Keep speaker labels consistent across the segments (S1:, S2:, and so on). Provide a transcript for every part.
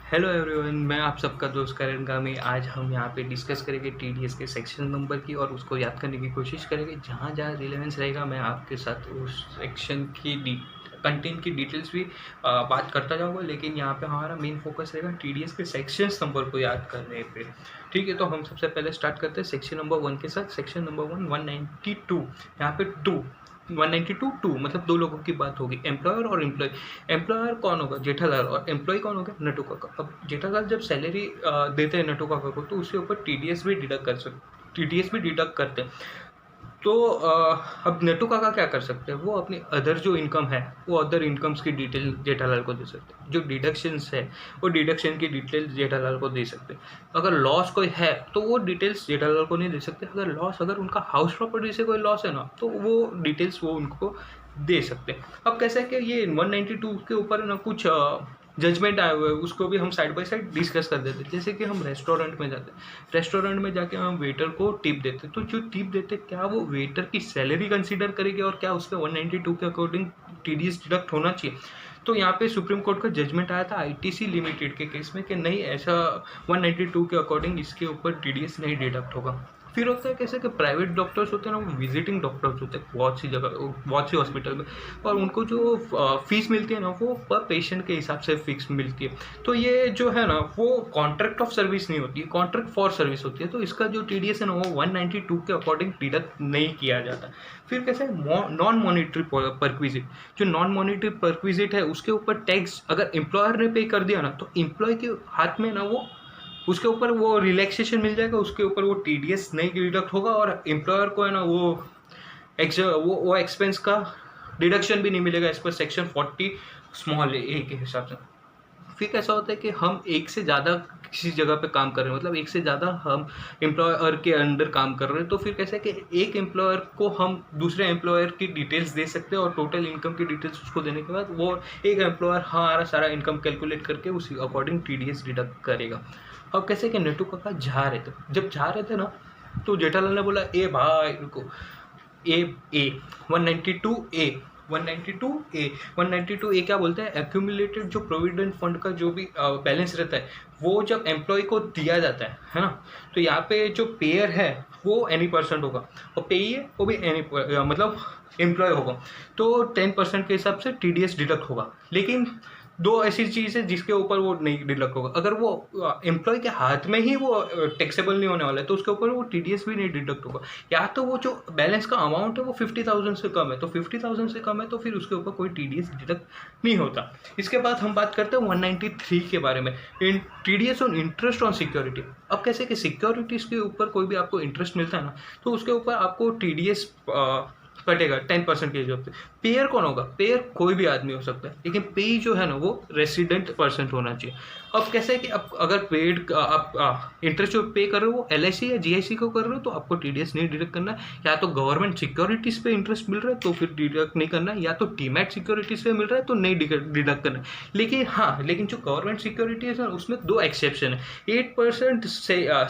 S1: Hello everyone, मैं आप सबका दोस्त करण गामी। आज हम यहाँ पे डिस्कस करेंगे टीडीएस के सेक्शन नंबर की और उसको याद करने की कोशिश करेंगे। जहाँ जहाँ रिलेवेंस रहेगा मैं आपके साथ उस सेक्शन की कंटेंट की डिटेल्स भी बात करता जाऊँगा, लेकिन यहाँ पे हमारा मेन फोकस रहेगा टीडीएस के सेक्शन नंबर को याद करने पे। ठीक है, तो हम सबसे पहले स्टार्ट करते हैं सेक्शन नंबर 1 के साथ। Section number 1 192। यहाँ पे 192 मतलब दो लोगों की बात होगी, एम्प्लॉयर और एम्प्लॉय। एम्प्लॉयर कौन होगा? जेठालाल। और एम्प्लॉय कौन होगा? नटू काका। अब जेठालाल जब सैलरी देते हैं नटू काका को, तो उसके ऊपर टीडीएस भी डिडक्ट करते हैं। तो अब नटू काका क्या कर सकते हैं? वो अपनी अदर जो इनकम है, वो अदर इनकम्स की डिटेल जेठालाल को दे सकते हैं। जो डिडक्शंस है, वो डिडक्शन की डिटेल्स जेठालाल को दे सकते हैं। अगर लॉस कोई है तो वो डिटेल्स जेठालाल को नहीं दे सकते। अगर उनका हाउस प्रॉपर्टी से कोई लॉस है ना, तो वो डिटेल्स वो उनको दे सकते हैं। अब कैसा है कि ये 192 के ऊपर ना कुछ जजमेंट आया हुआ है, उसको भी हम साइड बाय साइड डिस्कस कर देते हैं। जैसे कि हम रेस्टोरेंट में जाते हैं, रेस्टोरेंट में जाके हम वेटर को टिप देते हैं, तो जो टिप देते क्या वो वेटर की सैलरी कंसीडर करेंगे और क्या उसके 192 के अकॉर्डिंग टीडीएस डिडक्ट होना चाहिए? तो यहाँ पे सुप्रीम कोर्ट का जजमेंट आया था आईटीसी लिमिटेड के केस में कि नहीं, ऐसा 192 के अकॉर्डिंग इसके ऊपर टीडीएस नहीं डिडक्ट होगा। फिर होता है कैसे कि प्राइवेट डॉक्टर्स होते हैं ना, वो विजिटिंग डॉक्टर्स होते हैं बहुत सी जगह, बहुत सी हॉस्पिटल में, और उनको जो फीस मिलती है ना, वो पर पेशेंट के हिसाब से फिक्स मिलती है। तो ये जो है ना, वो कॉन्ट्रैक्ट ऑफ सर्विस नहीं होती है, कॉन्ट्रैक्ट फॉर सर्विस होती है। तो इसका जो टीडीएस है ना, वो 192 के अकॉर्डिंग डिडक्ट नहीं किया जाता। फिर कैसे नॉन मॉनिटरी परक्विजिट। जो नॉन मॉनिटरी परक्विजिट है, उसके ऊपर टैक्स अगर एम्प्लॉयर ने पे कर दिया ना, तो एम्प्लॉय के हाथ में ना वो उसके ऊपर वो रिलैक्सेशन मिल जाएगा, उसके ऊपर वो टीडीएस नहीं डिडक्ट होगा, और एम्प्लॉयर को है ना वो एक्सपेंस का डिडक्शन भी नहीं मिलेगा एज पर सेक्शन 40 स्मॉल ए के हिसाब से। फिर कैसा होता है कि हम एक से ज़्यादा किसी जगह पे काम कर रहे हैं, मतलब एक से ज़्यादा हम एम्प्लॉयर के अंडर काम कर रहे हैं, तो फिर कैसा है कि एक एम्प्लॉयर को हम दूसरे एम्प्लॉयर की डिटेल्स दे सकते हैं, और टोटल इनकम की डिटेल्स उसको देने के बाद वो एक एम्प्लॉयर हमारा सारा इनकम कैलकुलेट करके उसी अकॉर्डिंग टीडीएस डिडक्ट करेगा। अब कैसे कि नटू काका जब जा रहे थे ना, तो जेठालाल ने बोला, ए भाई रुको, ए ए 192 ए 192 ए क्या बोलते हैं? एक्यूमुलेटेड जो प्रोविडेंट फंड का जो भी बैलेंस रहता है, वो जब एम्प्लॉय को दिया जाता है ना, तो यहाँ पे जो पेयर है वो एनी परसेंट होगा, और पेई है वो भी एनी मतलब एम्प्लॉय होगा। तो 10% के हिसाब से टीडीएस डिडक्ट होगा। लेकिन दो ऐसी चीज़ है जिसके ऊपर वो नहीं डिडक्ट होगा। अगर वो एम्प्लॉय के हाथ में ही वो टैक्सेबल नहीं होने वाला है, तो उसके ऊपर वो टीडीएस भी नहीं डिडक्ट होगा। या तो वो जो बैलेंस का अमाउंट है वो 50,000 से कम है, तो 50,000 से कम है तो फिर उसके ऊपर कोई टीडीएस डिडक्ट नहीं होता। इसके बाद हम बात करते हैं 193 के बारे में, इन TDS on interest on security. अब कैसे कि सिक्योरिटीज़ के ऊपर कोई भी आपको इंटरेस्ट मिलता है ना, तो उसके ऊपर आपको टीडीएस कटेगा 10% के हिसाब से। पेयर कौन होगा? पेयर कोई भी आदमी हो सकता है, लेकिन पेई जो है ना, वो रेसिडेंट पर्सन होना चाहिए। अब कैसे है कि अब अगर पेड आप इंटरेस्ट जो पे कर रहे हो वो एलआईसी या जीआईसी को कर रहे हो, तो आपको टीडीएस नहीं डिडक्ट करना है। या तो गवर्नमेंट सिक्योरिटीज़ पे इंटरेस्ट मिल रहा है तो फिर डिडक्ट नहीं करना है, या तो डीमैट सिक्योरिटीज़ पे मिल रहा है तो नहीं डिडक्ट करना है। लेकिन जो गवर्नमेंट सिक्योरिटीज है उसमें दो एक्सेप्शन है। 8%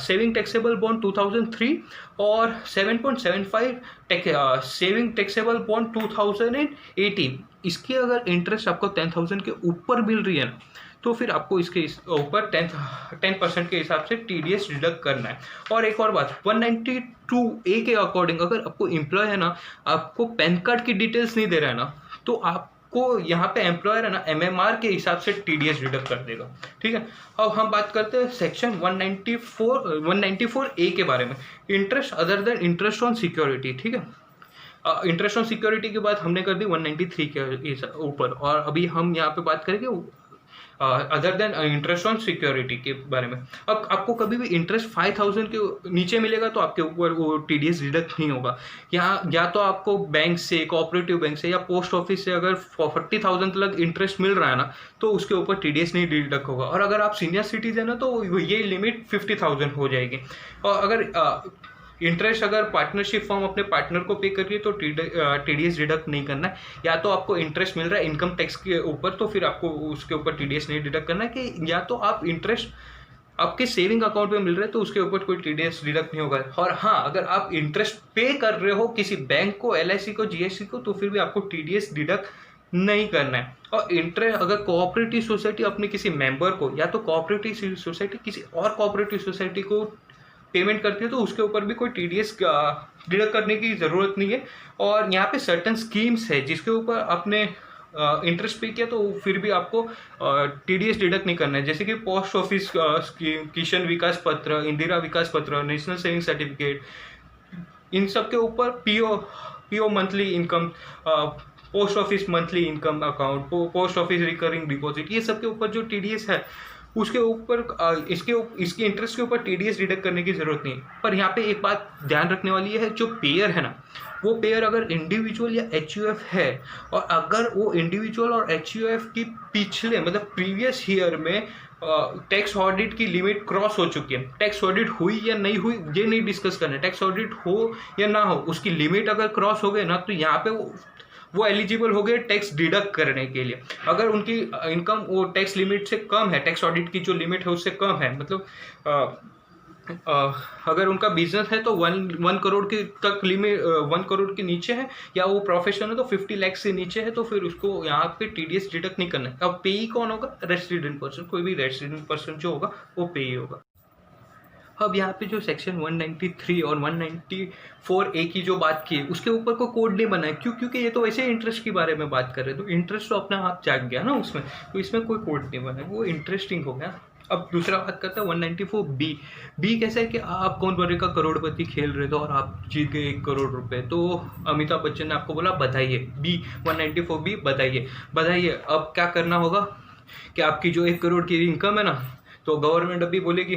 S1: सेविंग टैक्सेबल बॉन्ड 2003 और 7.75 सेविंग टैक्सेबल बॉन्ड 2018। इसकी अगर इंटरेस्ट आपको 10,000 के ऊपर मिल रही है ना, तो फिर आपको इसके ऊपर 10% के हिसाब से टीडीएस डिडक्ट करना है। और एक और बात, 192 ए के अकॉर्डिंग अगर आपको एम्प्लॉय है ना, आपको पैन कार्ड की डिटेल्स नहीं दे रहा है ना, तो आपको यहाँ पे एम्प्लॉयर है ना एमएमआर के हिसाब से टीडीएस डिडक्ट कर देगा। ठीक है, अब हम बात करते हैं सेक्शन 194 ए के बारे में, interest other than interest on security. ठीक है, इंटरेस्ट ऑन सिक्योरिटी के बाद हमने कर दी 193 के ऊपर, और अभी हम यहाँ पे बात करेंगे other than interest on security के बारे में। अब आपको कभी भी इंटरेस्ट 5,000 के नीचे मिलेगा तो आपके ऊपर वो टीडीएस डिडक्ट नहीं होगा। या तो आपको बैंक से, कोऑपरेटिव बैंक से या पोस्ट ऑफिस से अगर 40,000 तक इंटरेस्ट मिल रहा है ना, तो उसके ऊपर टीडीएस नहीं डिडक्ट होगा। और अगर आप सीनियर सिटीजन है तो ये लिमिट 50,000 हो जाएगी। और अगर इंटरेस्ट अगर पार्टनरशिप फॉर्म अपने पार्टनर को पे करिए तो टीडीएस डिडक्ट नहीं करना है। या तो आपको इंटरेस्ट मिल रहा है इनकम टैक्स के ऊपर, तो फिर आपको उसके ऊपर टीडीएस नहीं डिडक्ट करना है। कि या तो आप इंटरेस्ट आपके सेविंग अकाउंट में मिल रहा है तो उसके ऊपर कोई टीडीएस डिडक्ट नहीं होगा। और हाँ, अगर आप इंटरेस्ट पे कर रहे हो किसी बैंक को, एलआईसी को, जीएससी को, तो फिर भी आपको टीडीएस डिडक्ट नहीं करना है। और इंटरेस्ट अगर कोऑपरेटिव सोसाइटी अपने किसी मेंबर को या तो कोऑपरेटिव सोसाइटी किसी और कोऑपरेटिव सोसाइटी को पेमेंट करती है तो उसके ऊपर भी कोई टीडीएस डिडक्ट करने की ज़रूरत नहीं है। और यहाँ पे सर्टन स्कीम्स है जिसके ऊपर आपने इंटरेस्ट पे किया तो फिर भी आपको टीडीएस डिडक्ट नहीं करना है, जैसे कि पोस्ट ऑफिस स्कीम, किसान विकास पत्र, इंदिरा विकास पत्र, नेशनल सेविंग सर्टिफिकेट, इन सब के ऊपर PO monthly income, post office monthly income account, post office recurring deposit, ये सब के ऊपर जो टीडीएस है उसके ऊपर इसके इंटरेस्ट के ऊपर टीडीएस डिडक्ट करने की ज़रूरत नहीं है। पर यहाँ पे एक बात ध्यान रखने वाली है, जो पेयर है ना, वो पेयर अगर इंडिविजुअल या एचयूएफ है और अगर वो इंडिविजुअल और एचयूएफ की पिछले मतलब प्रीवियस ईयर में टैक्स ऑडिट की लिमिट क्रॉस हो चुकी है, टैक्स ऑडिट हुई या नहीं हुई ये नहीं डिस्कस करना है, टैक्स ऑडिट हो या ना हो, उसकी लिमिट अगर क्रॉस हो गए ना तो यहाँ पे वो एलिजिबल हो गए टैक्स डिडक्ट करने के लिए। अगर उनकी इनकम वो टैक्स लिमिट से कम है, टैक्स ऑडिट की जो लिमिट है उससे कम है, मतलब अगर उनका बिजनेस है तो 1 करोड़ की तक लिमिट 1 करोड़ के नीचे है, या वो प्रोफेशन है तो 50 लाख से नीचे है, तो फिर उसको यहाँ पे टीडीएस डिडक्ट नहीं करना है। अब पेई कौन होगा? रेसिडेंट पर्सन, कोई भी रेसिडेंट पर्सन जो होगा वो पेई होगा। अब यहाँ पे जो सेक्शन 193 और 194A की जो बात की है उसके ऊपर कोई कोड नहीं बना है, क्योंकि ये तो वैसे इंटरेस्ट के बारे में बात कर रहे हैं, तो इंटरेस्ट तो अपना आप जाग गया ना उसमें, तो इसमें कोई कोड नहीं बना है, वो इंटरेस्टिंग हो गया। अब दूसरा बात करते हैं 194B कैसा है कि आप कौन बनेगा करोड़पति खेल रहे थे और आप जीत गए 1 करोड़ रुपए, तो अमिताभ बच्चन ने आपको बोला बधाइए, 194B बधाइए। अब क्या करना होगा कि आपकी जो 1 करोड़ की इनकम है ना, तो गवर्नमेंट अभी बोलेगी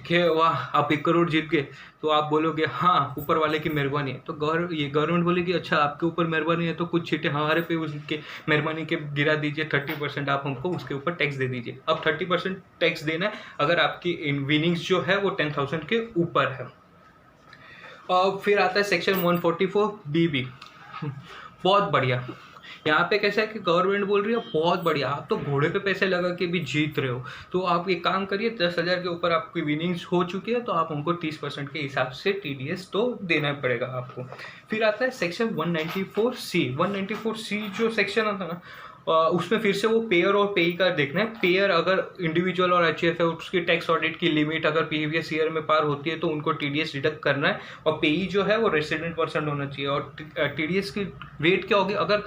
S1: कि वाह आप 1 करोड़ जीत गए, तो आप बोलोगे हाँ ऊपर वाले की मेहरबानी है, तो गवर्नमेंट बोलेगी अच्छा आपके ऊपर मेहरबानी है तो कुछ छीटें हमारे पे उसके मेहरबानी के गिरा दीजिए, 30% आप हमको उसके ऊपर टैक्स दे दीजिए। अब 30% टैक्स देना है अगर आपकी विनिंग्स जो है वो 10,000 के ऊपर है। फिर आता है सेक्शन 144BB, बहुत बढ़िया। यहाँ पे कैसा है कि गवर्नमेंट बोल रही है बहुत बढ़िया, आप तो घोड़े पे पैसे लगा के भी जीत रहे हो, तो आप एक काम करिए 10,000 के ऊपर आपकी विनिंग्स हो चुकी है तो आप हमको 30% के हिसाब से टीडीएस तो देना पड़ेगा आपको। फिर आता है सेक्शन 194C जो सेक्शन आता है ना, उसमें फिर से वो पेयर और पेई का देखना है। पेयर अगर इंडिविजुअल और एचयूएफ है उसकी टैक्स ऑडिट की लिमिट अगर प्रीवियस ईयर में पार होती है तो उनको टीडीएस डिडक्ट करना है, और पेई जो है वो रेसिडेंट पर्सन होना चाहिए। और टीडीएस की रेट क्या होगी, अगर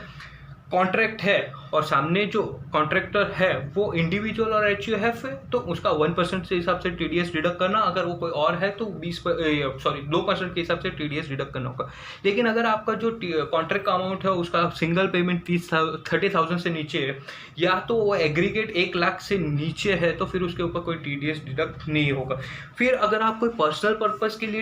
S1: कॉन्ट्रैक्ट है और सामने जो कॉन्ट्रैक्टर है वो इंडिविजुअल और एचयूएफ है तो उसका 1% से हिसाब से टीडीएस डिडक्ट करना, अगर वो कोई और है तो 2% के हिसाब से टीडीएस डिडक्ट करना होगा। लेकिन अगर आपका जो कॉन्ट्रैक्ट का अमाउंट है उसका सिंगल पेमेंट 30,000 से नीचे है या तो वो एग्रीगेट 1 लाख से नीचे है तो फिर उसके ऊपर कोई टीडीएस डिडक्ट नहीं होगा। फिर अगर आप कोई पर्सनल पर्पज़ के लिए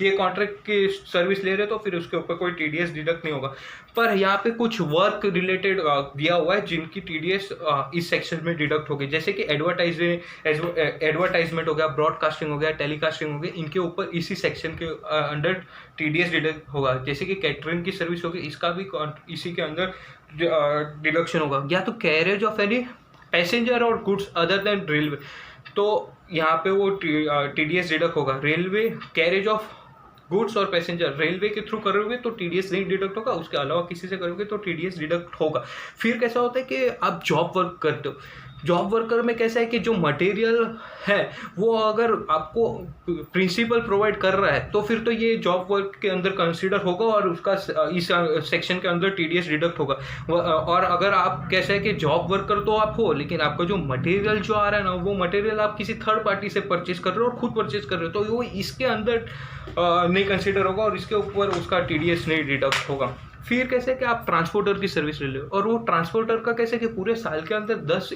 S1: ये कॉन्ट्रैक्ट की सर्विस ले रहे हो तो फिर उसके ऊपर कोई टीडीएस डिडक्ट नहीं होगा। पर यहाँ पे कुछ वर्क रिलेटेड दिया हुआ है जिनकी टीडीएस इस सेक्शन में डिडक्ट होगी, जैसे कि एडवर्टाइजमेंट हो गया, ब्रॉडकास्टिंग हो गया, टेलीकास्टिंग हो गया, इनके ऊपर इसी सेक्शन के अंडर टीडीएस डिडक्ट होगा। जैसे कि कैटरिंग की सर्विस होगी, इसका भी इसी के अंदर डिडक्शन होगा। या तो कैरेज ऑफ एनी पैसेंजर और गुड्स अदर देन रेलवे, तो यहाँ पे वो टीडीएस डिडक्ट होगा। रेलवे कैरेज ऑफ गुड्स और पैसेंजर रेलवे के थ्रू करोगे तो टीडीएस नहीं डिडक्ट होगा, उसके अलावा किसी से करोगे तो टीडीएस डिडक्ट होगा। फिर कैसा होता है कि आप जॉब वर्क करते हो, जॉब वर्कर में कैसा है कि जो मटेरियल है वो अगर आपको प्रिंसिपल प्रोवाइड कर रहा है तो फिर तो ये जॉब वर्क के अंदर कंसीडर होगा और उसका इस सेक्शन के अंदर टीडीएस डिडक्ट होगा। और अगर आप कैसा है कि जॉब वर्कर तो आप हो लेकिन आपका जो मटेरियल जो आ रहा है ना वो मटेरियल आप किसी थर्ड पार्टी से परचेज कर रहे हो और खुद परचेज कर रहे हो तो वो इसके अंदर नहीं कंसीडर होगा और इसके ऊपर उसका टीडीएस नहीं डिडक्ट होगा। फिर कैसे कि आप ट्रांसपोर्टर की सर्विस ले लो और वो ट्रांसपोर्टर का कैसे कि पूरे साल के अंदर 10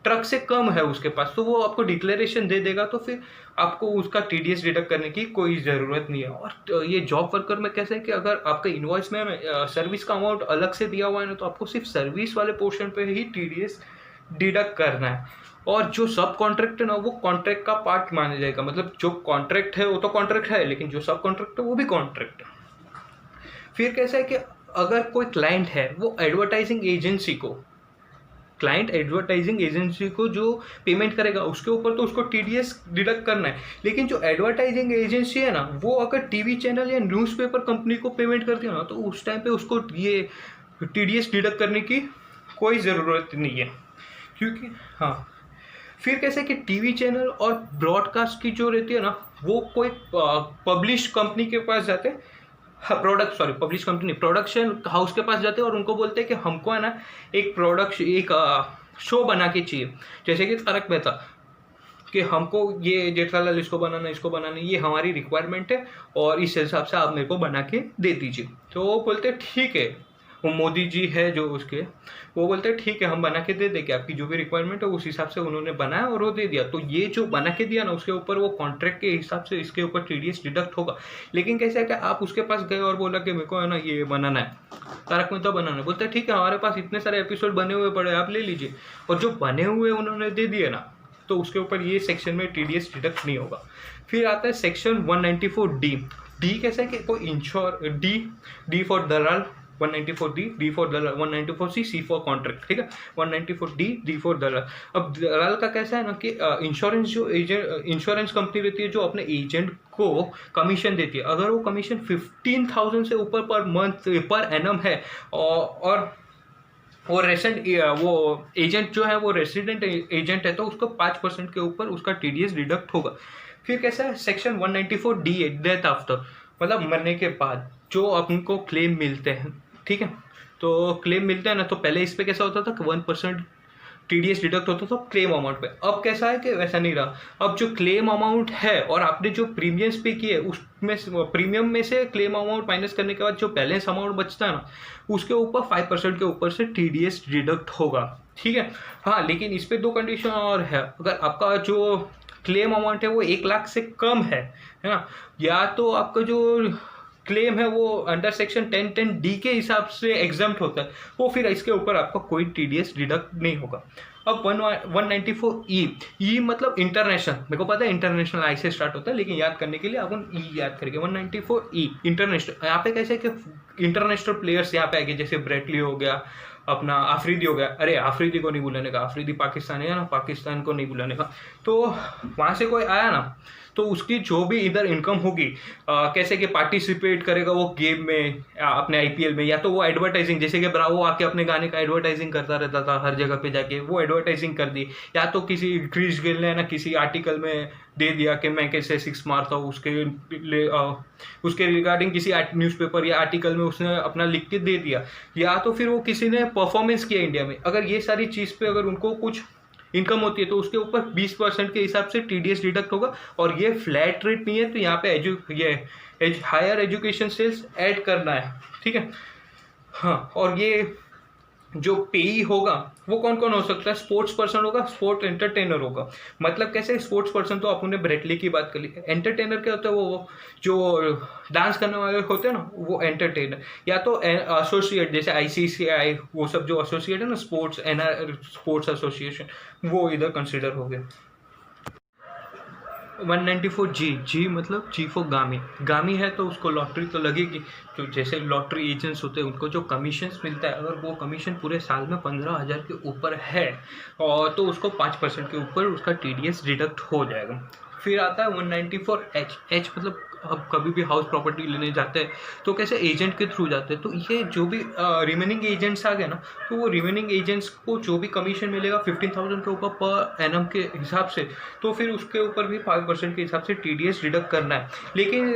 S1: ट्रक से कम है उसके पास तो वो आपको डिक्लेरेशन दे देगा तो फिर आपको उसका टीडीएस डिडक्ट करने की कोई ज़रूरत नहीं है। और ये जॉब वर्कर में कैसे है कि अगर आपका इनवॉइस में सर्विस का अमाउंट अलग से दिया हुआ है ना तो आपको सिर्फ सर्विस वाले पोर्शन पे ही टीडीएस डिडक्ट करना है। और जो सब कॉन्ट्रैक्ट है ना वो कॉन्ट्रैक्ट का पार्ट माना जाएगा, मतलब जो कॉन्ट्रैक्ट है वो तो कॉन्ट्रैक्ट है लेकिन जो सब कॉन्ट्रैक्ट है वो भी कॉन्ट्रैक्ट है। फिर कैसा है कि अगर कोई क्लाइंट है वो एडवर्टाइजिंग एजेंसी को जो पेमेंट करेगा उसके ऊपर तो उसको टीडीएस डिडक्ट करना है। लेकिन जो एडवर्टाइजिंग एजेंसी है ना वो अगर टीवी चैनल या न्यूज़पेपर कंपनी को पेमेंट करती है ना तो उस टाइम पे उसको ये TDS डिडक्ट करने की कोई ज़रूरत नहीं है, क्योंकि हाँ फिर कैसे कि टीवी चैनल और ब्रॉडकास्ट की जो रहती है ना, वो कोई पब्लिश कंपनी के पास जाते हैं, हाँ पब्लिश कंपनी नहीं, प्रोडक्शन हाउस के पास जाते हैं और उनको बोलते हैं कि हमको है ना एक शो बना के चाहिए, जैसे कि तारक मेहता, कि हमको ये जेठालाल इसको बनाना ये हमारी रिक्वायरमेंट है और इस हिसाब से आप मेरे को बना के दे दीजिए। तो वो बोलते ठीक है, वो मोदी जी है जो उसके, वो बोलते हैं ठीक है हम बना के दे देंगे, आपकी जो भी रिक्वायरमेंट है उस हिसाब से उन्होंने बनाया और वो दे दिया। तो ये जो बना के दिया ना, उसके ऊपर वो कॉन्ट्रैक्ट के हिसाब से इसके ऊपर TDS डिडक्ट होगा। लेकिन कैसे है कि आप उसके पास गए और बोला कि मेरे को है ना ये बनाना है, तारक मेहता बनाना है, बोलते ठीक है हमारे पास इतने सारे एपिसोड बने हुए पड़े आप ले लीजिए, और जो बने हुए उन्होंने दे दिए ना, तो उसके ऊपर ये सेक्शन में TDS डिडक्ट नहीं होगा। फिर आता है सेक्शन 194D। डी कैसे है कि कोई डी फॉर दलाल, 194D, डी फॉर दलाल, 194C, सी फॉर कॉन्ट्रैक्ट, ठीक है, 194D, डी फॉर दलाल। अब दलाल का कैसा है ना कि इंश्योरेंस कंपनी रहती है जो अपने एजेंट को कमीशन देती है। अगर वो कमीशन 15,000 से ऊपर पर मंथ पर एनम है और वो एजेंट जो है वो रेसिडेंट एजेंट है, तो उसको 5% के ऊपर उसका TDS डिडक्ट होगा। फिर कैसा है सेक्शन 194D, डेथ आफ्टर, मतलब मरने के बाद जो आपको क्लेम मिलते हैं, ठीक है, तो क्लेम मिलते हैं ना, तो पहले इस पे कैसा होता था कि 1% TDS डिडक्ट होता था क्लेम अमाउंट पे। अब कैसा है कि वैसा नहीं रहा, अब जो क्लेम अमाउंट है और आपने जो प्रीमियम्स पे किए उसमें प्रीमियम में से क्लेम अमाउंट माइनस करने के बाद जो बैलेंस अमाउंट बचता है ना, उसके ऊपर 5% के ऊपर से TDS डिडक्ट होगा, ठीक है। हाँ लेकिन इस पर 2 कंडीशन और है, अगर आपका जो क्लेम अमाउंट है वो 1 लाख से कम है ना, या तो आपका जो क्लेम है वो अंडर सेक्शन 1010D के हिसाब से एग्जम्प्ट होता है, वो फिर इसके ऊपर आपका कोई TDS डिडक्ट नहीं होगा। अब 194E मतलब इंटरनेशनल, मेरे को पता है इंटरनेशनल आई से स्टार्ट होता है, लेकिन याद करने के लिए अपन ई याद करेंगे। 194E इंटरनेशनल, यहाँ पे कैसे कि इंटरनेशनल प्लेयर्स यहाँ पे आएंगे, जैसे ब्रेटली हो गया, अपना आफरीदी हो गया, अरे आफरीदी को नहीं बुलाने का, आफरीदी पाकिस्तानी है ना, पाकिस्तान को नहीं बुलाने का, तो वहाँ से कोई आया ना, तो उसकी जो भी इधर इनकम होगी, कैसे कि पार्टिसिपेट करेगा वो गेम में अपने IPL में, या तो वो एडवर्टाइजिंग, जैसे कि ब्रावो आके अपने गाने का एडवर्टाइजिंग करता रहता था हर जगह पे जाके, वो एडवर्टाइजिंग कर दी, या तो किसी क्रिस गेल ने ना किसी आर्टिकल में दे दिया कि मैं कैसे 6 मारता हूँ, उसके रिगार्डिंग किसी न्यूज़पेपर या आर्टिकल में उसने अपना लिख के दे दिया, या तो फिर वो किसी ने परफॉर्मेंस किया इंडिया में, अगर ये सारी चीज़ पे अगर उनको कुछ इनकम होती है तो उसके ऊपर 20% के हिसाब से TDS डिडक्ट होगा। और ये फ्लैट रेट नहीं है, तो यहाँ पे हायर एजुकेशन सेल्स ऐड करना है, ठीक है। हाँ, और ये जो पेई होगा वो कौन कौन हो सकता है, स्पोर्ट्स पर्सन होगा, स्पोर्ट एंटरटेनर होगा। मतलब कैसे, स्पोर्ट्स पर्सन तो आपने ब्रेटली की बात कर ली, एंटरटेनर क्या होता है, वो जो डांस करने वाले होते हैं ना वो एंटरटेनर, या तो एसोसिएट जैसे ICCI, वो सब जो एसोसिएट है ना, स्पोर्ट्स एसोसिएशन, वो इधर कंसिडर हो गया। 194G मतलब जी फॉर गामी है, तो उसको लॉटरी तो लगेगी। तो जैसे लॉटरी एजेंट्स होते हैं उनको जो कमीशंस मिलता है, अगर वो कमीशन पूरे साल में 15,000 के ऊपर है और तो उसको 5% के ऊपर उसका TDS डिडक्ट हो जाएगा। फिर आता है 194H मतलब अब कभी भी हाउस प्रॉपर्टी लेने जाते हैं तो कैसे एजेंट के थ्रू जाते हैं, तो ये जो भी रिमेनिंग एजेंट्स आ गए ना, तो वो रिमेनिंग एजेंट्स को जो भी कमीशन मिलेगा 15,000 के ऊपर पर एनम के हिसाब से, तो फिर उसके ऊपर भी 5% के हिसाब से TDS डिडक्ट करना है। लेकिन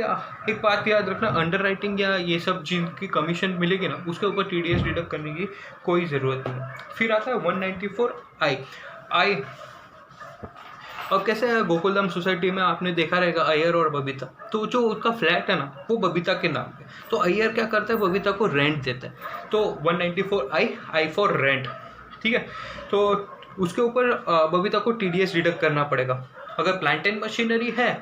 S1: एक बात याद रखना, अंडर राइटिंग या ये सब जिनकी कमीशन मिलेगी ना, उसके ऊपर TDS डिडक्ट करने की कोई ज़रूरत नहीं है। फिर आता है 194I। अब कैसे है, गोकुलधाम सोसाइटी में आपने देखा रहेगा अय्यर और बबीता, तो जो उसका फ्लैट है ना वो बबीता के नाम पे, तो अय्यर क्या करता है, बबीता को रेंट देता है। तो 194I फॉर रेंट, ठीक है। तो उसके ऊपर बबीता को TDS डिडक्ट करना पड़ेगा। अगर प्लांट एंड मशीनरी है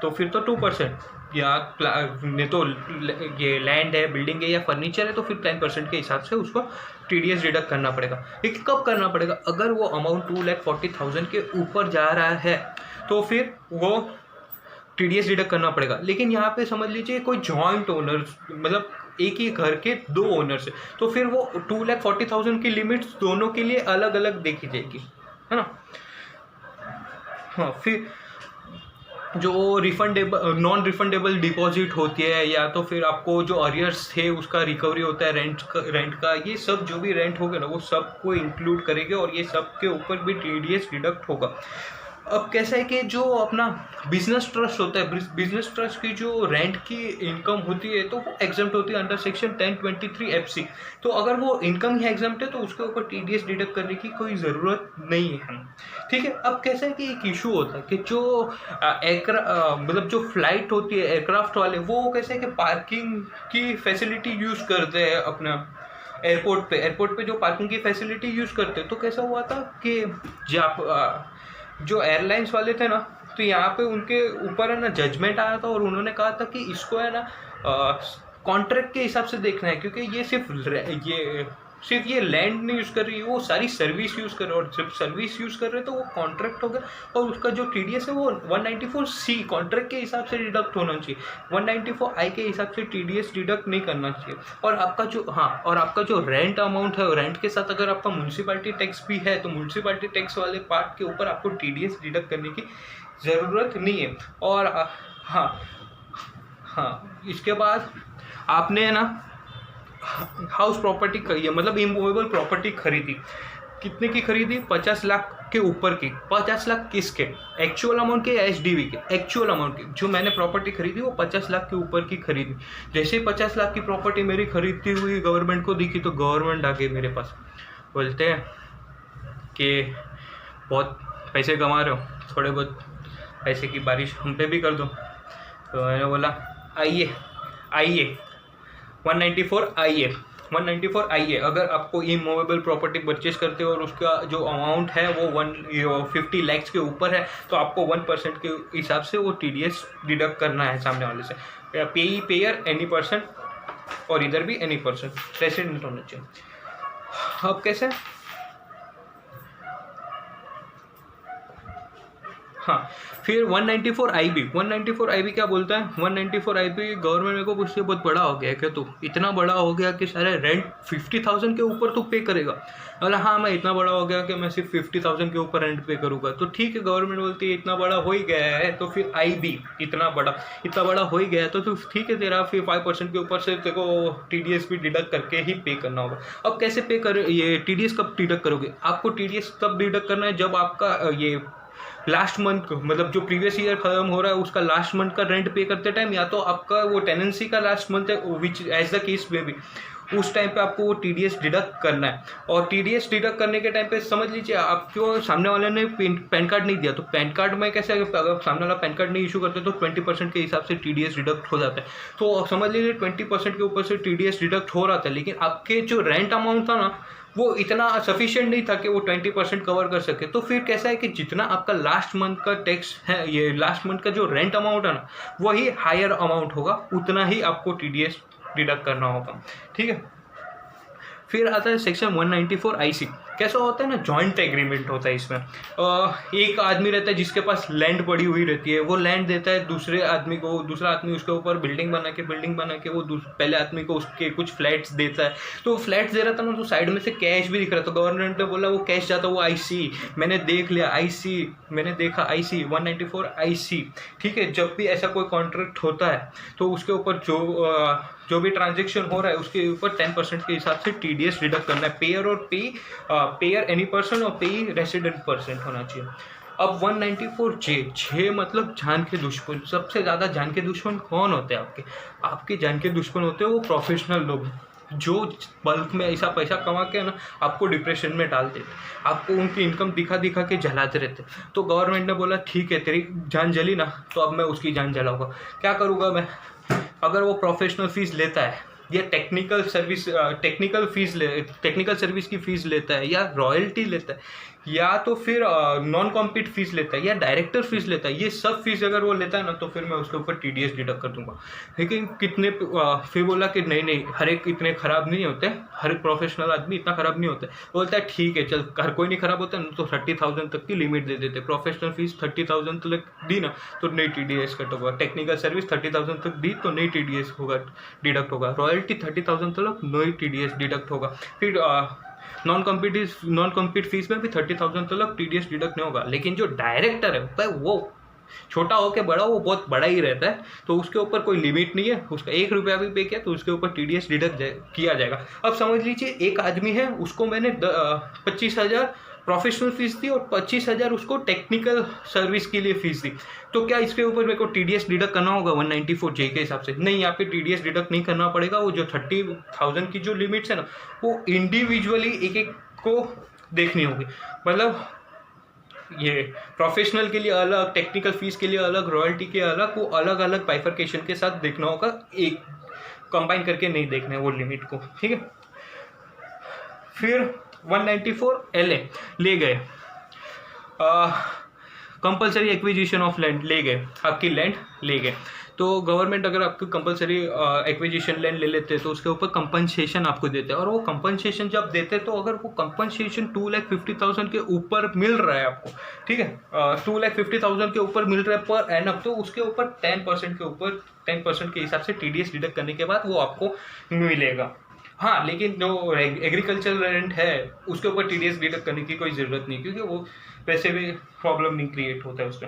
S1: तो फिर तो 2%, या नहीं तो ये लैंड है, बिल्डिंग है या फर्नीचर है तो फिर 10% के हिसाब से उसको TDS डिडक्ट करना पड़ेगा। लेकिन कब करना पड़ेगा, अगर वो अमाउंट 2,40,000 के ऊपर जा रहा है तो फिर वो TDS डिडक्ट करना पड़ेगा। लेकिन यहाँ पे समझ लीजिए कोई जॉइंट ओनर, मतलब एक ही घर के 2 ओनर्स है, तो फिर वो 2,40,000 की लिमिट्स दोनों के लिए अलग अलग देखी जाएगी, है ना। हाँ, फिर जो रिफंडेबल नॉन रिफंडेबल डिपॉजिट होती है, या तो फिर आपको जो अरियर्स थे उसका रिकवरी होता है रेंट का, ये सब जो भी रेंट होगा ना वो सबको इंक्लूड करेंगे और ये सब के ऊपर भी टीडीएस डिडक्ट होगा। अब कैसा है कि जो अपना बिजनेस ट्रस्ट होता है, बिजनेस ट्रस्ट की जो रेंट की इनकम होती है तो वो एग्जम्प्ट होती है अंडर सेक्शन 1023 FC। तो अगर वो इनकम ही एग्जम्प्ट है तो उसके ऊपर टीडीएस डिडक्ट करने की कोई ज़रूरत नहीं है। ठीक है। अब कैसा है कि एक इशू होता है कि जो मतलब जो फ्लाइट होती है एयरक्राफ्ट वाले, वो कैसे है कि पार्किंग की फैसिलिटी यूज़ करते हैं अपना एयरपोर्ट पे जो पार्किंग की फैसिलिटी यूज़ करते हैं। तो कैसा हुआ था कि जो एयरलाइंस वाले थे ना, तो यहाँ पे उनके ऊपर है ना जजमेंट आया था और उन्होंने कहा था कि इसको है ना कॉन्ट्रैक्ट के हिसाब से देखना है, क्योंकि ये सिर्फ ये लैंड नहीं यूज़ कर रही है, वो सारी सर्विस यूज़ कर रहे हैं, और जब सर्विस यूज़ कर रहे हैं तो वो कॉन्ट्रैक्ट हो गया, और उसका जो टीडीएस है वो 194C कॉन्ट्रैक्ट के हिसाब से डिडक्ट होना चाहिए, 194I के हिसाब से टीडीएस डिडक्ट नहीं करना चाहिए। और आपका जो रेंट अमाउंट है, रेंट के साथ अगर आपका म्यूनसिपैलिटी टैक्स भी है तो म्यूनसिपैलिटी टैक्स वाले पार्ट के ऊपर आपको टीडीएस डिडक्ट करने की ज़रूरत नहीं है। और इसके बाद आपने है ना हाउस प्रॉपर्टी मतलब इमूवेबल प्रॉपर्टी खरीदी, कितने की खरीदी? 50 लाख के ऊपर की। 50 लाख किसके? एक्चुअल अमाउंट के या एचडीवी के? एक्चुअल अमाउंट की। जो मैंने प्रॉपर्टी खरीदी वो 50 लाख के ऊपर की खरीदी। जैसे ही 50 लाख की प्रॉपर्टी मेरी खरीदती हुई गवर्नमेंट को दिखी तो गवर्नमेंट आ गई मेरे पास, बोलते हैं कि बहुत पैसे कमा रहे हो, थोड़े बहुत पैसे की बारिश हम पे भी कर दो। तो मैंने बोला आइए 194 आइए। अगर आपको इमूवेबल प्रॉपर्टी परचेज करते हो और उसका जो अमाउंट है वो 150 लाख के ऊपर है तो आपको 1% के हिसाब से वो टीडीएस डिडक्ट करना है सामने वाले से। पेयर एनी पर्सन, और इधर भी एनी पर्सन रेसिडेंट होना चाहिए। अब कैसे? हाँ, फिर 194IB क्या बोलता है? 194IB गवर्नमेंट मेरे को पूछती है बहुत बड़ा हो गया क्या तू? इतना बड़ा हो गया कि सारे रेंट 50,000 के ऊपर तू पे करेगा? बोला हाँ, मैं इतना बड़ा हो गया कि मैं सिर्फ 50,000 के ऊपर रेंट पे करूँगा। तो ठीक है, गवर्नमेंट बोलती है इतना बड़ा हो ही गया है तो फिर IB इतना बड़ा हो ही गया है तो ठीक है, तेरा फिर 5% के ऊपर से तेरे को टीडीएस भी डिडक्ट करके ही पे करना होगा। अब कैसे पे कर, ये टीडीएस कब डिडक्ट करोगे? आपको टीडीएस तब डिडक्ट करना है जब आपका ये लास्ट मंथ, मतलब जो प्रीवियस ईयर खत्म हो रहा है उसका लास्ट मंथ का रेंट पे करते टाइम, या तो आपका वो टेनेंसी का लास्ट मंथ है विच एज द केस में भी, उस टाइम पे आपको वो टीडीएस डिडक्ट करना है। और टीडीएस डिडक्ट करने के टाइम पे समझ लीजिए आपको सामने वाले ने पैन कार्ड नहीं दिया, तो पैन कार्ड में कैसे, अगर सामने वाला पैन कार्ड नहीं इशू करते तो 20% के हिसाब से टीडीएस डिडक्ट हो जाता है। तो समझ लीजिए 20% के ऊपर से टीडीएस डिडक्ट हो रहा था, लेकिन आपके जो रेंट अमाउंट था ना वो इतना सफिशिएंट नहीं था कि वो 20% कवर कर सके। तो फिर कैसा है कि जितना आपका लास्ट मंथ का टैक्स है, ये लास्ट मंथ का जो रेंट अमाउंट है ना, वही हायर अमाउंट होगा, उतना ही आपको टीडीएस डिडक्ट करना होगा। ठीक है। फिर आता है सेक्शन 194IC। कैसा होता है ना, जॉइंट एग्रीमेंट होता है इसमें। एक आदमी रहता है जिसके पास लैंड पड़ी हुई रहती है, वो लैंड देता है दूसरे आदमी को, दूसरा आदमी उसके ऊपर बिल्डिंग बना के वो पहले आदमी को उसके कुछ फ्लैट्स देता है। तो फ्लैट्स दे रहा था ना, तो साइड में से कैश भी दिख रहा था। तो गवर्नमेंट ने बोला वो कैश जाता, वो IC मैंने देख लिया, मैंने देखा IC 194IC। ठीक है। जब भी ऐसा कोई कॉन्ट्रैक्ट होता है तो उसके ऊपर जो भी ट्रांजेक्शन हो रहा है उसके ऊपर 10% के हिसाब से टीडीएस डिडक्ट करना है। पेयर एनी पर्सन और पे रेसिडेंट पर्सन होना चाहिए। अब 194J मतलब जान के दुश्मन। सबसे ज़्यादा जान के दुश्मन कौन होते हैं? आपके जान के दुश्मन होते हैं वो प्रोफेशनल लोग जो बल्क में ऐसा पैसा कमा के ना आपको डिप्रेशन में डाल देते, आपको उनकी इनकम दिखा के जलाते रहते। तो गवर्नमेंट ने बोला ठीक है, तेरी जान जली ना, तो अब मैं उसकी जान जलाऊंगा। क्या करूँगा मैं? अगर वो प्रोफेशनल फीस लेता है या टेक्निकल सर्विस की फीस लेता है या रॉयल्टी लेता है या तो फिर नॉन कॉम्पीट फीस लेता है या डायरेक्टर फीस लेता है, ये सब फीस अगर वो लेता है ना तो फिर मैं उसके ऊपर टीडीएस डिडक्ट कर दूंगा। लेकिन फिर बोला कि नहीं, हर एक इतने ख़राब नहीं होते, हर एक प्रोफेशनल आदमी इतना ख़राब नहीं होता। बोलता है ठीक है चल, हर कोई नहीं ख़राब होता ना, तो 30,000 तक की लिमिट दे देते। प्रोफेशनल फीस 30,000 तक दी ना तो नहीं टीडीएस कट होगा। टेक्निकल सर्विस 30,000 तक दी तो नहीं टीडीएस होगा, डिडक्ट होगा। रॉयल्टी 30,000 तक नहीं टीडीएस डिडक्ट होगा। फिर नॉन कॉम्पीट फीस में भी 30,000 तक टीडीएस डिडक्ट नहीं होगा। लेकिन जो डायरेक्टर है वो छोटा हो के बड़ा वो बहुत बड़ा ही रहता है, तो उसके ऊपर कोई लिमिट नहीं है, उसका 1 रुपया भी पे किया तो उसके ऊपर TDS डिडक्ट किया जाएगा। अब समझ लीजिए एक आदमी है, उसको मैंने 25,000 प्रोफेशनल फीस दी और 25,000 उसको टेक्निकल सर्विस के लिए फीस दी, तो क्या इसके ऊपर मेरे को TDS डिडक्ट करना होगा 194J के हिसाब से? नहीं, यहाँ पे TDS डिडक्ट नहीं करना पड़ेगा। वो जो 30,000 की जो लिमिट्स है ना, वो इंडिविजुअली एक एक को देखनी होगी। मतलब ये प्रोफेशनल के लिए अलग, टेक्निकल फीस के लिए अलग, रॉयल्टी के अलग, वो अलग अलग बाइफरकेशन के साथ देखना होगा, एक कंबाइन करके नहीं देखना है वो लिमिट को, ठीक है। फिर 194 LA ले गए, कंपलसरी एक्विजिशन ऑफ लैंड ले गए, आपकी लैंड ले गए। तो गवर्नमेंट अगर आपको कंपलसरी एक्विजिशन लैंड ले लेते हैं तो उसके ऊपर कंपनसेशन आपको देते हैं, और वो कंपनसेशन जब देते हैं तो अगर वो कंपनसेशन 2,50,000 के ऊपर मिल रहा है आपको, ठीक है, 2,50,000 के ऊपर मिल रहा है पर एनम, तो उसके ऊपर 10% के ऊपर 10% के हिसाब से TDS डिडक्ट करने के बाद वो आपको मिलेगा। हाँ, लेकिन जो एग्रीकल्चर रेंट है उसके ऊपर TDS डिडक्ट करने की कोई ज़रूरत नहीं, क्योंकि वो वैसे भी प्रॉब्लम नहीं क्रिएट होता है उसका।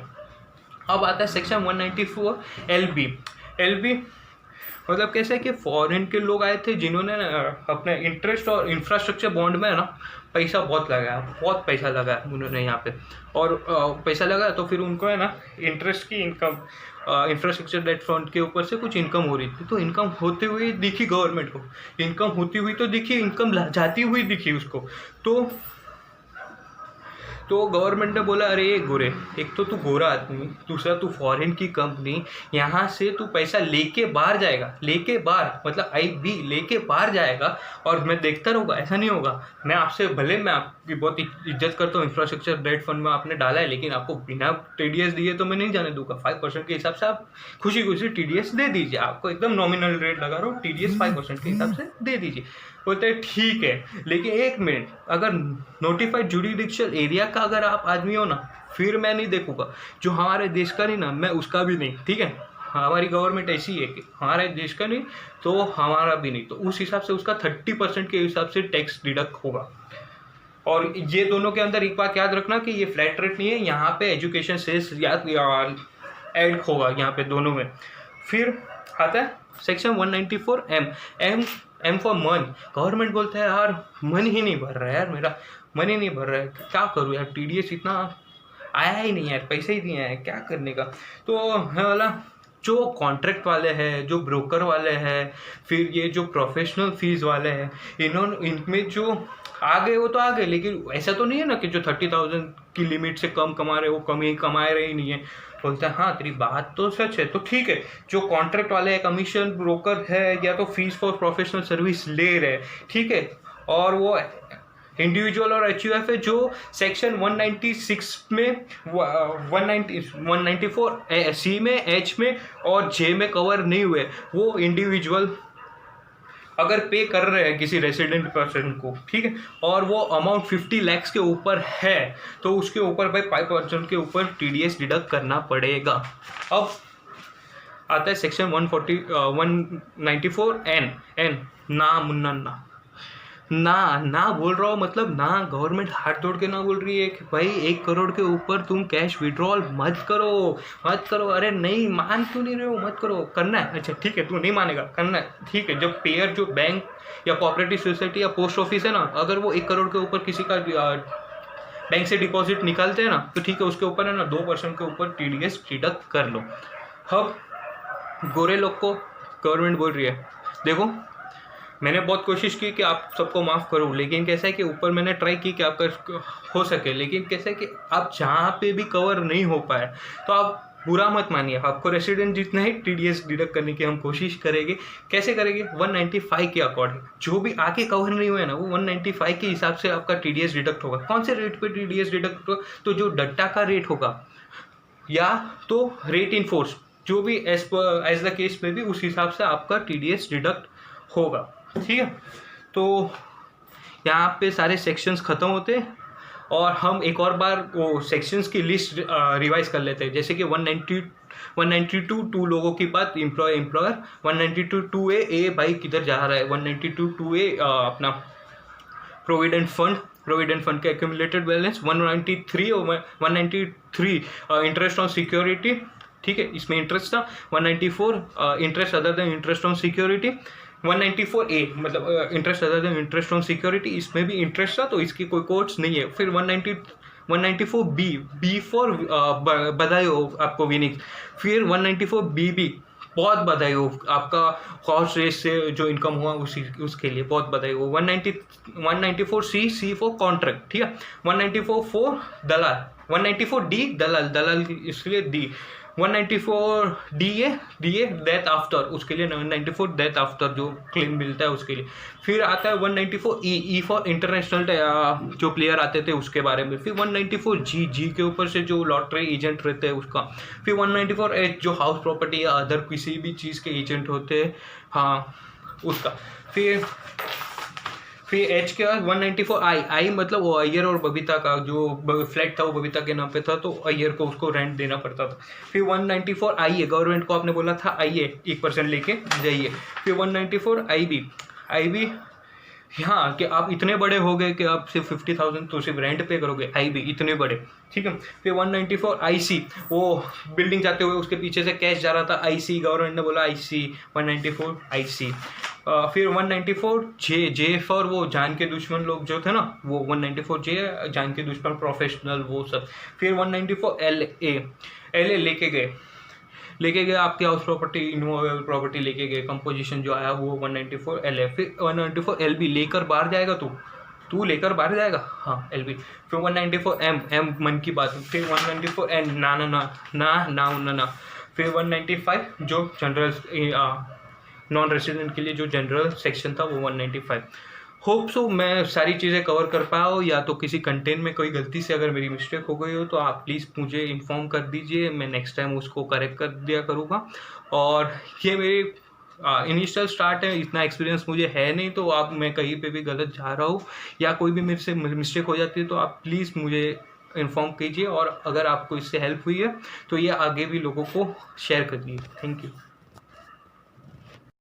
S1: अब आता है सेक्शन 194 LB मतलब कैसे है कि फॉरेन के लोग आए थे जिन्होंने अपने इंटरेस्ट और इंफ्रास्ट्रक्चर बॉन्ड में ना पैसा बहुत लगाया, बहुत पैसा लगाया उन्होंने यहाँ पे, और पैसा लगाया तो फिर उनको है ना इंटरेस्ट की इनकम, इंफ्रास्ट्रक्चर डेट फंड के ऊपर से कुछ इनकम हो रही थी, तो इनकम होते हुए दिखी गवर्नमेंट को, इनकम होती हुई तो दिखी, इनकम जाती हुई दिखी उसको। तो गवर्नमेंट ने बोला, अरे गोरे, एक तो तू गोरा आदमी, दूसरा तू फॉरेन की कंपनी, यहाँ से तू पैसा लेके बाहर जाएगा, लेके बाहर मतलब IB लेके बाहर जाएगा और मैं देखता रहूँगा, ऐसा नहीं होगा। मैं आपसे, भले मैं आपकी बहुत इज्जत करता हूँ, इंफ्रास्ट्रक्चर डेट फंड में आपने डाला है, लेकिन आपको बिना TDS दिए तो मैं नहीं जाने दूंगा। 5% के हिसाब से आप खुशी खुशी TDS दे दीजिए, आपको एकदम नॉमिनल रेट लगा रहा हूँ, TDS 5% के हिसाब से दे दीजिए। बोलते हैं ठीक है, लेकिन एक मिनट, अगर नोटिफाइड जुडिशियल एरिया का अगर आप आदमी हो ना, फिर मैं नहीं देखूंगा। जो हमारे देश का नहीं ना, मैं उसका भी नहीं, ठीक है। हमारी गवर्नमेंट ऐसी है कि हमारे देश का नहीं तो हमारा भी नहीं, तो उस हिसाब से उसका 30% के हिसाब से टैक्स डिडक्ट होगा। और ये दोनों के अंदर एक बात याद रखना कि ये फ्लैट रेट नहीं है, यहाँ पे एजुकेशन सेस याद ऐड होगा यहाँ पे दोनों में। फिर आता है सेक्शन 194 M फॉर मन। गवर्नमेंट बोलता है यार मन ही नहीं भर रहा है, यार मेरा मन ही नहीं भर रहा है, क्या करूँ यार, TDS इतना आया ही नहीं यार, पैसे ही दिए हैं, क्या करने का। तो है वाला जो कॉन्ट्रैक्ट वाले हैं, जो ब्रोकर वाले हैं, फिर ये जो प्रोफेशनल फीस वाले हैं, इनमें जो आ गए वो तो आ गए, लेकिन ऐसा तो नहीं है ना कि जो 30,000 की लिमिट से कम कमा रहे वो कम ही कमा रहे ही नहीं है। बोलते हैं हाँ तेरी बात तो सच है, तो ठीक है, जो कॉन्ट्रैक्ट वाले हैं, कमीशन ब्रोकर है, या तो फीस फॉर प्रोफेशनल सर्विस ले रहे, ठीक है, और वो इंडिविजुअल और HUF है जो सेक्शन 196 में 194 C में, H में और J में कवर नहीं हुए, वो इंडिविजुअल अगर पे कर रहे हैं किसी रेसिडेंट पर्सन को, ठीक है, और वो अमाउंट 50 लाख के ऊपर है, तो उसके ऊपर भाई 5% के ऊपर TDS डिडक्ट करना पड़ेगा। अब आता है सेक्शन 194 N ना मुन्ना ना बोल रहा हूँ, मतलब ना गवर्नमेंट हाथ तोड़ के ना बोल रही है कि भाई 1 करोड़ के ऊपर तुम कैश विड्रॉल मत करो। अरे नहीं, मान क्यों नहीं रहे हो, मत करो, करना है, अच्छा ठीक है, तू नहीं मानेगा, करना है, ठीक है। जब पेयर जो बैंक या कोऑपरेटिव सोसाइटी या पोस्ट ऑफिस है ना, अगर वो 1 करोड़ के ऊपर किसी का बैंक से डिपॉजिट निकालते हैं ना, तो ठीक है, उसके ऊपर है ना 2% के ऊपर TDS डिडक्ट कर लो। अब गोरे लोग को गवर्नमेंट बोल रही है, देखो मैंने बहुत कोशिश की कि आप सबको माफ़ करूं, लेकिन कैसा है कि ऊपर मैंने ट्राई की कि आपका हो सके, लेकिन कैसा है कि आप जहाँ पे भी कवर नहीं हो पाए तो आप बुरा मत मानिए, आपको रेसिडेंट जितना ही TDS डिडक्ट करने की हम कोशिश करेंगे। कैसे करेंगे? 195 के अकॉर्डिंग, जो भी आके कवर नहीं हुए ना, वो 195 के हिसाब से आपका TDS डिडक्ट होगा। कौन से रेट पे TDS डिडक्ट होगा? तो जो डट्टा का रेट होगा या तो रेट इन फोर्स, जो भी एज द केस में भी उस हिसाब से आपका TDS डिडक्ट होगा, ठीक है। तो यहाँ पे सारे सेक्शंस ख़त्म होते हैं और हम एक और बार वो सेक्शंस की लिस्ट रिवाइज कर लेते हैं। जैसे कि 192 2 लोगों की बात, एम्प्लॉयर 192 2A भाई किधर जा रहा है, 192 2A अपना प्रोविडेंट फंड, प्रोविडेंट फंड के एक्यूमुलेटेड बैलेंस 193 और 193 इंटरेस्ट ऑन सिक्योरिटी, ठीक है, इसमें इंटरेस्ट था। 194 interest other than interest on security. 194A मतलब interest other than interest on security, इसमें भी इंटरेस्ट था तो इसकी कोई कोट्स नहीं है। फिर 194B, बी फॉर बधाई हो आपको विनिंग। फिर 194BB, बहुत बधाई हो आपका हॉर्स रेस से जो इनकम हुआ उसके लिए बहुत बधाई हो। 194C फॉर कॉन्ट्रैक्ट, ठीक है। 194 दलाल, 194D दलाल इसलिए डी। 194DA डेथ आफ्टर, उसके लिए 194 डेथ आफ्टर जो क्लेम मिलता है उसके लिए। फिर आता है 194E फॉर इंटरनेशनल जो प्लेयर आते थे उसके बारे में। फिर 194G के ऊपर से जो लॉटरी एजेंट रहते हैं उसका। फिर 194H जो हाउस प्रॉपर्टी या अदर किसी भी चीज़ के एजेंट होते हैं, हाँ उसका। फिर H के बाद 194I मतलब वो अय्यर और बबीता का जो फ्लैट था वो बबीता के नाम पे था तो अय्यर को उसको रेंट देना पड़ता था। फिर 194IA गवर्नमेंट को आपने बोला था आइए 1% लेके जाइए। फिर 194IB हाँ कि आप इतने बड़े हो गए कि आप सिर्फ 50,000 तो सिर्फ रेंट पे करोगे, IB इतने बड़े, ठीक है। फिर 194IC वो बिल्डिंग जाते हुए उसके पीछे से कैश जा रहा था, IC गवर्नमेंट ने बोला IC 194IC। फिर 194J फॉर वो जान के दुश्मन लोग जो थे ना, वो 194J जान के दुश्मन प्रोफेशनल वो सब। फिर 194LA लेके गए आपके हाउस प्रॉपर्टी, इनमूवेबल प्रॉपर्टी लेके गए, कंपोजिशन जो आया वो 194LA। फिर 194LB लेकर बाहर जाएगा तू लेकर बाहर जाएगा, हाँ LB। फिर 194M मन की बात। फिर 194N ना। फिर 195 जो जनरल नॉन रेसिडेंट के लिए जो जनरल सेक्शन था वो 195। होप सो मैं सारी चीज़ें कवर कर पाया हो, या तो किसी कंटेंट में कोई गलती से अगर मेरी मिस्टेक हो गई हो तो आप प्लीज़ मुझे इन्फॉर्म कर दीजिए, मैं नेक्स्ट टाइम उसको करेक्ट कर दिया करूँगा। और ये मेरी इनिशियल स्टार्ट है, इतना एक्सपीरियंस मुझे है नहीं, तो आप मैं कहीं पे भी गलत जा रहा हूँ या कोई भी मेरे से मिस्टेक हो जाती है तो आप प्लीज़ मुझे इन्फॉर्म कीजिए। और अगर आपको इससे हेल्प हुई है तो ये आगे भी लोगों को शेयर करिए। Thank you.